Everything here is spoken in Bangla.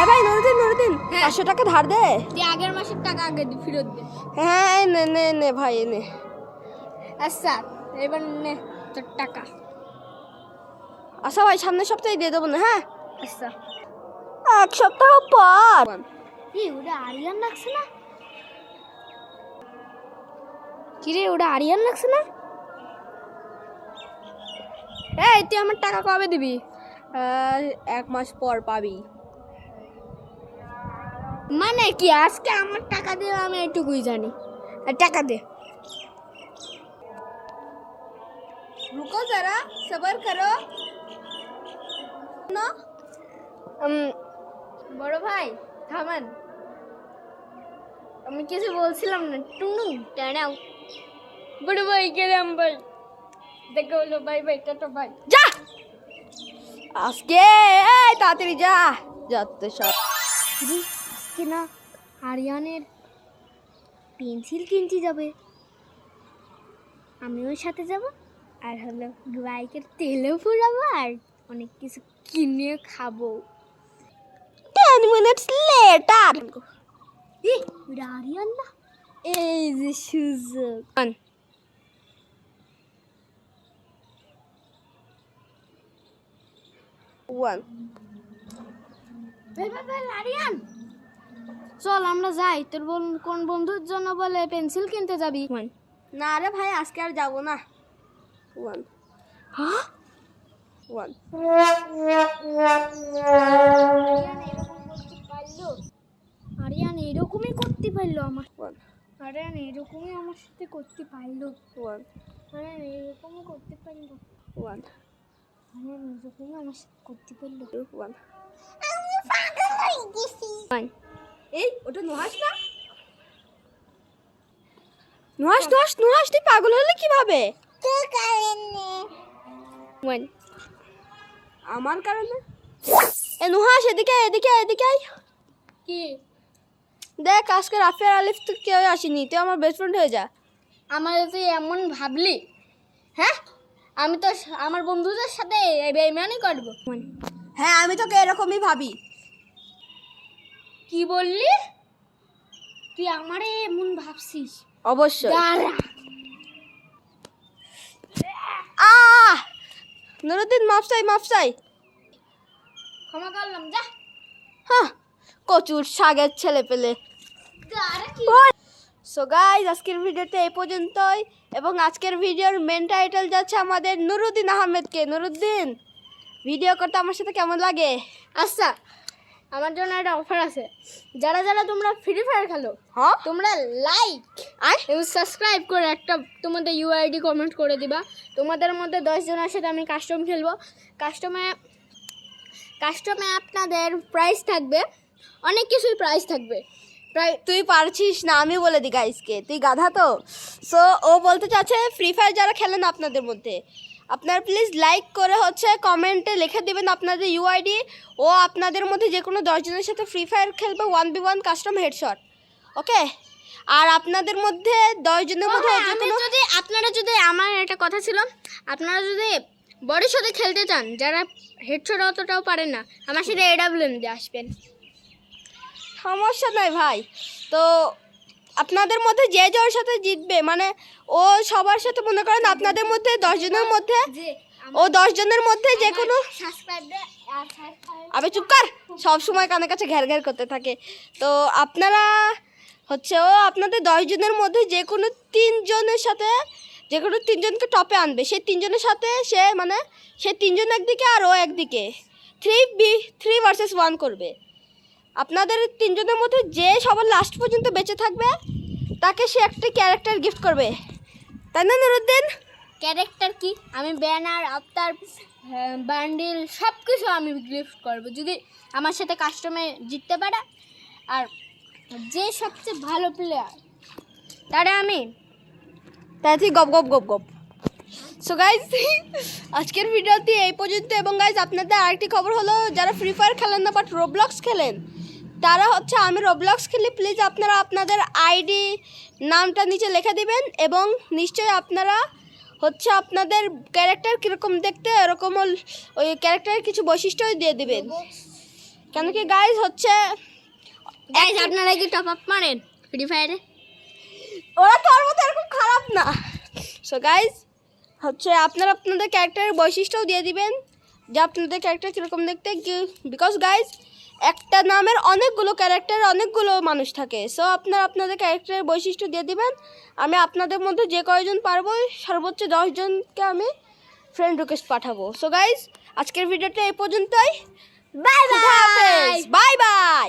হ্যাঁ ভাই নুরুদ্দিন 500 টাকা ধার দে। তুই আগের মাসের টাকা আগে ফেরত দে। হ্যাঁ নে ভাই নে। আচ্ছা এবার নে তোর টাকা। আচ্ছা ভাই সামনের সপ্তাহে দিয়ে দেবো না। হ্যাঁ আচ্ছা 1 সপ্তাহ পর। ওটা আরিয়ান লাগছে না? কিরে ওটা আরিয়ান লাগছে না? এই তুই আমার টাকা কবে দিবি? 1 মাস পর পাবি। মানে কি আজকে আমার টাকা দেবে আমি এটুকুই জানি। আর টাকা দে। रुको जरा सबर करो ना। বড় ভাই থামান, আমি কিছু বলছিলাম না। টুনটুন টানাও বড় ভাই গেলাম ভাই। দেখো হলো বাই বাই টাটা বাই। যা আজকে এই তাড়াতাড়ি যা যাতে সব। আজকে না আরিয়ানের পেন্সিল কিনতে যাবে, আমিও সাথে যাব। আর হলো বাইকের তেলও পুরাবো আর অনেক কিছু কিনে খাবো। 10 minutes later ওটা আরিয়ান না? এই যে সুযোগ। one আরিয়ান চল আমরা যাই। তোর কোন বন্ধুর জন্য বলে পেন্সিল কিনতে যাবি? না রে ভাই আজকে আর যাবো না। 1 হ্যাঁ 1 আরিয়ান এরকমই করতে পারলো আমার 1 আরিয়ান এরকমই আমার সাথে করতে পারলো 1 আরিয়ান এরকমই করতে পারলো 1 আরিয়ান এরকমই আমার সাথে করতে পারলো 1 আমি পাগল হয়ে গেছি। এই ওটা নুহাস না? নুহাস তুই পাগল হলে কিভাবে? তোর কারণে। আমার কারণে? এ নুহাস এদিকে আয়। কি দেখ আজকে রাফিয়ার আলিফ তো কেউ আসেনি, তুই আমার বেস্ট ফ্রেন্ড হয়ে যা। আমার তুই এমন ভাবলি? হ্যাঁ আমি তো আমার বন্ধুদের সাথে বেইমানি করব। হ্যাঁ আমি তোকে এরকমই ভাবি। কি বললি? তুই আমারে এমন ভাবছিস? অবশ্যই। দাঁড়া। নুরুদ্দিন মাফ চাই। ক্ষমা করলাম যা। হ্যাঁ কচুর শাকের ছেলে পেলে। দাঁড়া কি? সো গাইজ আজকের ভিডিওতে এই পর্যন্তই, এবং আজকের ভিডিওর মেন টাইটেল যাচ্ছে আমাদের নুরুদ্দিন আহমেদকে। নুরুদ্দিন ভিডিও করতে আমার সাথে কেমন লাগে? আচ্ছা আমার জন্য একটা অফার আছে। যারা যারা তোমরা ফ্রি ফায়ার খেলো হ্যাঁ তোমরা লাইক এবং সাবস্ক্রাইব করে একটা তোমাদের ইউআইডি কমেন্ট করে দিবা। তোমাদের মধ্যে 10 জনের সাথে আমি কাস্টম খেলবো। কাস্টমে আপনাদের প্রাইস থাকবে, অনেক কিছুই প্রাইস থাকবে। প্রায় তুই পারছিস না, আমি বলে দিই গাইজকে, তুই গাধা তো। সো ও বলতে চাচ্ছে ফ্রি ফায়ার যারা খেলেন আপনাদের মধ্যে, আপনারা প্লিজ লাইক করে কমেন্টে লিখে দেবেন আপনাদের ইউআইডি। ও আপনাদের মধ্যে যে কোনো 10 জনের সাথে ফ্রি ফায়ার খেলবে 1v1 কাস্টম হেডশট। ওকে, আর আপনাদের মধ্যে 10 জনের মধ্যে আপনারা যদি আমার একটা কথা ছিল, আপনারা যদি বড়ির সাথে খেলতে চান, যারা হেডশট অতটাও পারেন না, আমার সাথে AWM দিয়ে আসবেন। সমস্যা নাই ভাই। তো আপনাদের মধ্যে যে যার সাথে জিতবে, মানে ও সবার সাথে মনে করেন আপনাদের মধ্যে 10 জনের মধ্যে, ও 10 জনের মধ্যে যে কোনো আবে চুপ কর, সব সময় কানে কাছে ঘ্যার ঘ্যার করতে থাকে। তো আপনারা ও আপনাদের 10 জনের মধ্যে যে কোনো 3 জনের সাথে, যে কোনো 3 জনকে টপে আনবে। সেই 3 জনের সাথে সে 3 জন একদিকে আর ও একদিকে 3 ভার্সেস 1 করবে। আপনাদের 3 জনের মধ্যে যে সবার লাস্ট পর্যন্ত বেঁচে থাকবে তাকে সে একটা ক্যারেক্টার গিফট করবে, তাই না নুরুদ্দিন? ক্যারেক্টার কি? আমি ব্যানার, আফতার, বান্ডিল সব কিছু আমি গিফট করব যদি আমার সাথে কাস্টমে জিততে পারে। আর যে সবচেয়ে ভালো প্লেয়ার তারা আমি তাই গপ। সো গাইজ আজকের ভিডিওটি এই পর্যন্ত। এবং গাইজ আপনাদের আরেকটি খবর হলো, যারা ফ্রি ফায়ার খেলেন না বাট রোবলক্স খেলেন, তারা আমি রোবলক্স খেলি, প্লিজ আপনারা আপনাদের আইডি নামটা নিচে লিখে দিবেন, এবং নিশ্চয়ই আপনারা আপনাদের ক্যারেক্টার কীরকম দেখতে এরকম ওই ক্যারেক্টারের কিছু বৈশিষ্ট্যই দিয়ে দিবেন। কেন কি গাইজ হচ্ছে গাইস আপনারা কি টপ আপ মারেন ফ্রি ফায়ারে? ওরা তো ওর মতো এরকম খারাপ না। সো গাইজ হচ্ছে আপনারা আপনাদের ক্যারেক্টারের বৈশিষ্ট্যও দিয়ে দিবেন যে আপনাদের ক্যারেক্টার কীরকম দেখতে, বিকজ গাইজ একটা নামের অনেকগুলো ক্যারেক্টার, অনেকগুলো মানুষ থাকে। সো আপনারা আপনাদের ক্যারেক্টারের বৈশিষ্ট্য দিয়ে দিবেন। আমি আপনাদের মধ্যে যে কয়জন পারবো সর্বোচ্চ 10 জনকে আমি ফ্রেন্ড রিকোয়েস্ট পাঠাবো। সো গাইজ আজকের ভিডিওটা এই পর্যন্তই। Bye bye. Bye bye.